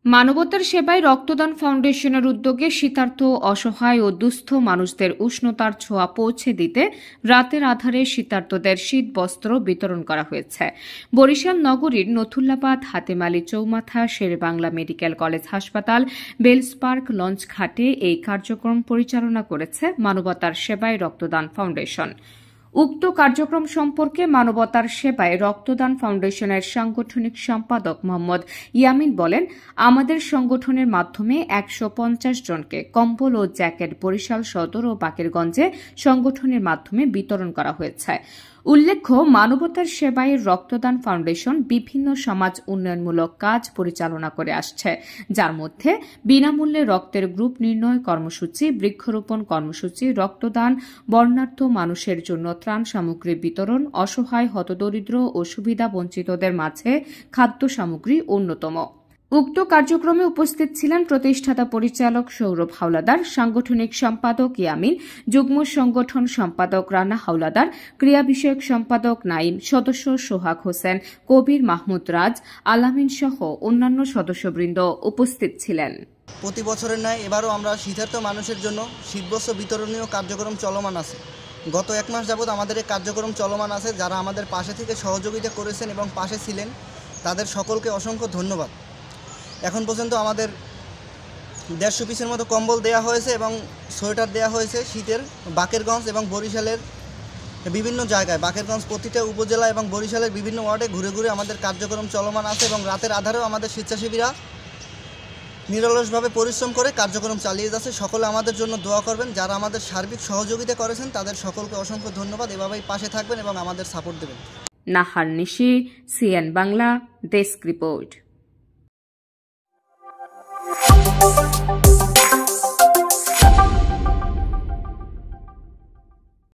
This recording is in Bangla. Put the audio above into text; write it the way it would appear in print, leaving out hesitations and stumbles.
মানবতার সেবায় রক্তদান ফাউন্ডেশনের উদ্যোগে শীতার্ত, অসহায় ও দুস্থ মানুষদের উষ্ণতার ছোঁয়া পৌঁছে দিতে রাতের আঁধারে শীতার্তদের শীতবস্ত্র বিতরণ করা হয়েছে। বরিশাল নগরীর নথুল্লাবাদ, হাতেমালী চৌমাথা, শেরেবাংলা মেডিকেল কলেজ হাসপাতাল, বেলস পার্ক লঞ্চ ঘাটে এই কার্যক্রম পরিচালনা করেছে মানবতার সেবায় রক্তদান ফাউন্ডেশন। উক্ত কার্যক্রম সম্পর্কে মানবতার সেবায় রক্তদান ফাউন্ডেশনের সাংগঠনিক সম্পাদক মোহাম্মদ ইয়ামিন বলেন, আমাদের সংগঠনের মাধ্যমে ১৫০ জনকে কম্বল ও জ্যাকেট বরিশাল সদর ও বাকেরগঞ্জে সংগঠনের মাধ্যমে বিতরণ করা হয়েছে। উল্লেখ্য, মানবতার সেবায় রক্তদান ফাউন্ডেশন বিভিন্ন সমাজ উন্নয়নমূলক কাজ পরিচালনা করে আসছে, যার মধ্যে বিনামূল্যে রক্তের গ্রুপ নির্ণয় কর্মসূচি, বৃক্ষরোপণ কর্মসূচি, রক্তদান, বর্ণাঢ্য মানুষের জন্য ত্রাণ সামগ্রী বিতরণ, অসহায় হতদরিদ্র ও সুবিধা বঞ্চিতদের মাঝে খাদ্য সামগ্রী অন্যতম। উক্ত কার্যক্রমে উপস্থিত ছিলেন প্রতিষ্ঠাতা পরিচালক সৌরভ হাওলাদার, সাংগঠনিক সম্পাদক ইয়ামিন, যুগ্ম সংগঠন সম্পাদক রানা হাওলাদার, ক্রিয়া বিষয়ক সম্পাদক নাইম, সদস্য সোহাগ হোসেন, কবির মাহমুদ রাজ, আলামিন সহ অন্যান্য সদস্যবৃন্দ উপস্থিত ছিলেন। প্রতি বছরের ন্যায় এবারও আমরা শীতার্ত মানুষের জন্য শীতবস্ত্র বিতরণীয় কার্যক্রম চলমান আছে। গত 1 মাস যাবৎ আমাদের এই কার্যক্রম চলমান আছে। যারা আমাদের পাশে থেকে সহযোগিতা করেছেন এবং পাশে ছিলেন তাদের সকলকে অসংখ্য ধন্যবাদ। এখন পর্যন্ত আমাদের 150 পিসের মতো কম্বল দেওয়া হয়েছে এবং সোয়েটার দেওয়া হয়েছে শীতের। বাকেরগঞ্জ এবং বরিশালের বিভিন্ন জায়গায়, বাকেরগঞ্জ প্রতিটা উপজেলা এবং বরিশালের বিভিন্ন ওয়ার্ডে ঘুরে ঘুরে আমাদের কার্যক্রম চলমান আছে এবং রাতের আধারেও আমাদের স্বেচ্ছাসেবীরা নিরলসভাবে পরিশ্রম করে কার্যক্রম চালিয়ে যাচ্ছে। সকলে আমাদের জন্য দোয়া করবেন। যারা আমাদের সার্বিক সহযোগিতা করেছেন তাদের সকলকে অসংখ্য ধন্যবাদ। এভাবেই পাশে থাকবেন এবং আমাদের সাপোর্ট দেবেন। নাহার নিশি, সিএন বাংলা, ডেস্ক রিপোর্ট।